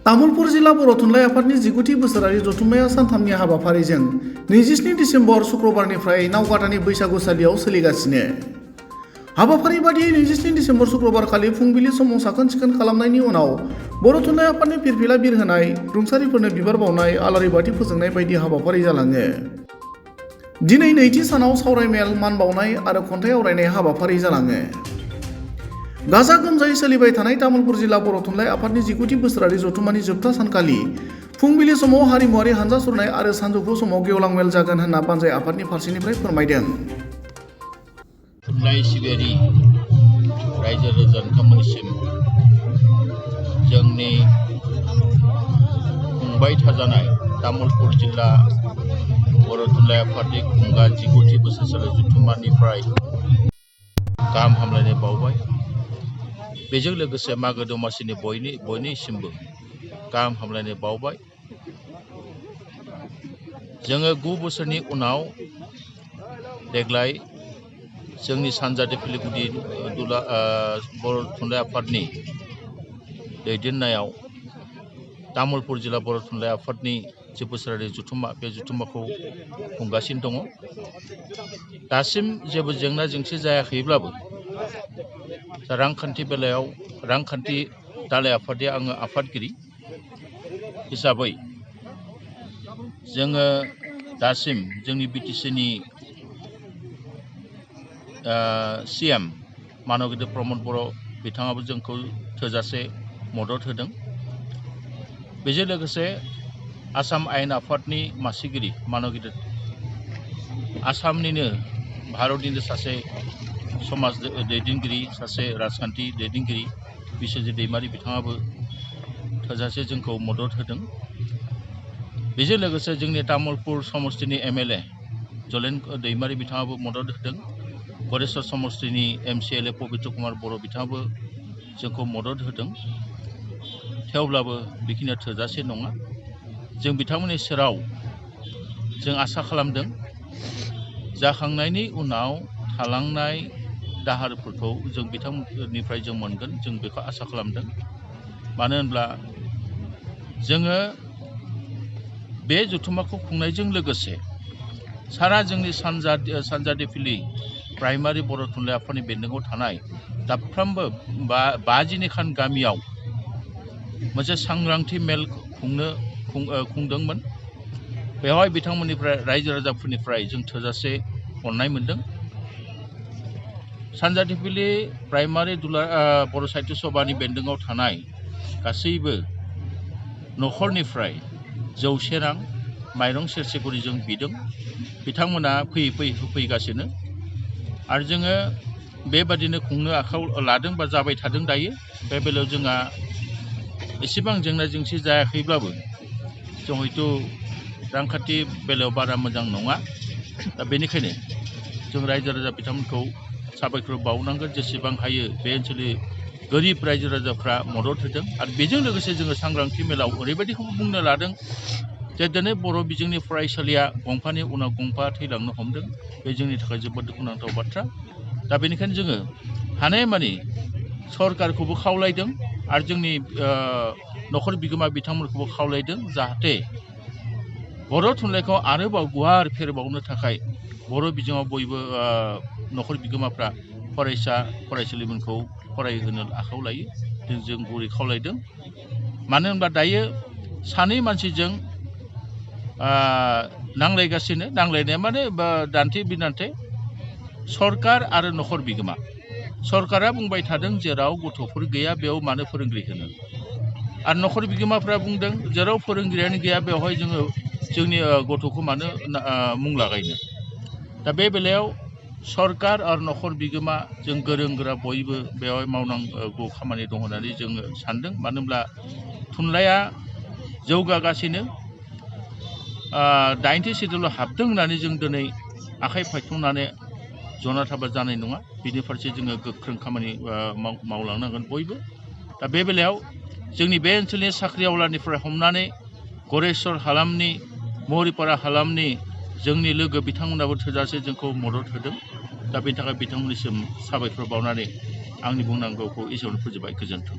तामुलपुर जिल्ला बर' थुनलाइ आफादनि 19थि बोसोरारि जथुम्माया सानथामनि हाबाफारिजों 27 दिसेम्बर शुक्रबारनिफ्राय नावकाटानि बैसागुसालियाव सोलिगासिनो। हाबाफारि बादियै 27 दिसेम्बर शुक्रबारखालि फुंबिलि समाव साखोन सिखोन खालामनायनि उनाव बर' थुनलाइ आफादनि फिरफिला बिरहोनाय, रुंसारिफोरनो बिबार बावनाय, आलारि बाथि फोजोंनाय बायदि हाबाफारि जालाङो। दिनै नैथि सानाव सावरायमेल, मान बावनाय आरो खन्थाइ आवरायनाय हाबाफारि जालाङो। गाजा गोमजायै सोलिबाय थानाय तामुलपुर जिल्ला बर' थुनलाइ आफादनि 19थि बोसोरारि जथुम्मानि जोबथा सानखालि फुंबिलि समाव हारिमुवारि हानजा सुरनाय आरो सानजौफु समाव गेवलां मेल जागोन होनना बानजाय आफादनि फारसेनिफ्राय फोरमायदों। थुनलाइ सिबियारि रायजो राजा नोंथांमोननिसिम जोंनि खुंबाय थाजानाय तामुलपुर जिल्ला बर' थुनलाइ आफादनि खुंगा 19थि बोसोरारि जथुम्मानिफ्राय गाहाम हामलायनाय बावबाय। बेजों लोगोसे मागो दमासिनि बयनिसिमबो गाहाम हामलायनाय बावबाय। जोङो 9 बोसोरनि उनाव देग्लाय जोंनि सानजानि फिलिगुदि बर' थुनलाइ आफादनि दैदेननायाव तामुलपुर जिल्ला बर' थुनलाइ आफादनि जि बोसोरारि जथुम्मा, बे जथुम्माखौ खुंगासिनो दङ। दासिम जेबो जेंना जेंसि जायाखैब्लाबो रांखान्थि बेलायाव रांखान्थि दालाइ आफादनि आङो आफादगिरि हिसाबै जोङो दासिम जोंनि बिटिसिनि CM मानगीर प्रमद बर' बिथाङाबो जोंखौ थोजासे मदद होदों। बेजों लोगोसे आसाम आयेन आफादनि मासिगिरि मानगीर आसामनिनो भारतनिनो सासे समाज दैदेनगिरि, सासे राजखान्थि दैदेनगिरि बिस्वजित दैमारी बिथाङाबो थोजासे जोंखौ मदद होदों। बेजों लोगोसे जोंनि तामुलपुर समस्तिनि MLA जलेन दैमारी बिथाङाबो मदद होदों। गरेस्वर समस्तिनि MCLA पबित्र कुमार बर' बिथाङाबो जोंखौ मदद होदों। थेवब्लाबो बेखिनिया थोजासे नङा। जों बिथांमोननि सेराव जों आसा खालामदों जाखांनायनि उनाव थालांनाय दाहारफोरखौ जों बिथांमोननिफ्राय जों मोनगोन, जों बेखौ आसा खालामदों। मानो होनब्ला जोङो बे जथुम्माखौ खुंनायजों लोगोसे सारा जोंनि सानजानि फिलि प्राइमारि बर' थुनलाइ आफादनि बेन्दोङाव थानाय दाबफ्रोमबो 50खान गामियाव मोनसे सांग्रांथि मेल खुंदोंमोन। बेवहाय बिथांमोननिफ्राय रायजो राजाफोरनिफ्राय जों थोजासे अननाय मोनदों। सानजानि फिलि प्राइमारि बर' साहित्य सभानि बेन्दोङाव थानाय गासैबो न'खरनिफ्राय 100 रां माइरं सेरसे करि जों बिदों। बिथांमोना फैयै होफैगासिनो आरो जोङो बेबादिनो खुंनो आखायाव लादों बा जाबाय थादों दायो। बे बेलायाव जोंहा एसेबां जेंना जेंसि जायाखैब्लाबो जों हयथ' रांखान्थि बेलायाव बारा मोजां नङा। दा बेनिखायनो जों रायजो राजा बिथांमोनखौ साबायखर बावनांगोन। जेसेबां हायो बे ओनसोलनि गोरिब रायजो राजाफ्रा मदद होदों। आरो बेजों लोगोसे जोङो सांग्रांथि मेलाव ओरैबायदिखौबो बुंनो लादों जे दिनै बर' बिजोंनि फरायसालिया गंफानि उनाव गंफा थैलांनो हमदों। बे जोंनि थाखाय जोबोद दुखुनांथाव बाथ्रा। दा बेनिखायनो जोङो हानायमानि सरकारखौबो खावलायदों आरो जोंनि न'खर बिगोमा बिथांमोनखौबो खावलायदों जाहाथे बर' थुनलाइखौ आरोबाव गुवार फेरबावनो थाखाय बर' बिजोङाव बयबो न'खर बिगोमाफ्रा फरायसालिमोनखौ फरायहोनो आखायाव लायो। जों गुरै खावलायदों। मानो होनब्ला दायो सानै मानसिजों नांलायगासिनो। नांलायनाया माने दान्थे बिदान्थे सरकार आरो न'खर बिगोमा। सरकारा बुंबाय थादों जेराव गथ'फोर गैया बेयाव मानो फोरोंगिरि होनो, आरो न'खर बिगोमाफ्रा बुंदों जेराव फोरोंगिरियानो गैया बेवहाय जोङो जोंनि गथ'खौ मानो मुं लागायनो। दा बे बेलायाव सरकार आरो न'खर बिगोमा जों गोरों गोरा बयबो बेवहाय मावनांगौ खामानि दं होननानै जोङो सानदों। मानो होनब्ला थुनलाइया जौगागासिनो 80 सिदुलाव हाबदों होननानै जों दिनै आखाइ फायथुमनानै जना थाबा जानाय नङा। बिनि फारसे जोङो गोख्रों खामानि मावलांनांगोन बयबो। दा बे बेलायाव जोंनि बे ओनसोलनि साख्रिआवलानिफ्राय हमनानै गरेस्वर हालामनि, महरिपारा हालामनि जोंनि लोगो बिथांमोनाबो थोजासे जोंखौ मदद होदों। दा बेनि थाखाय बिथांमोननिसिम साबायखर बावनानै आंनि बुंनांगौखौ एसेयावनो फोजोबबाय। गोजोन्थों।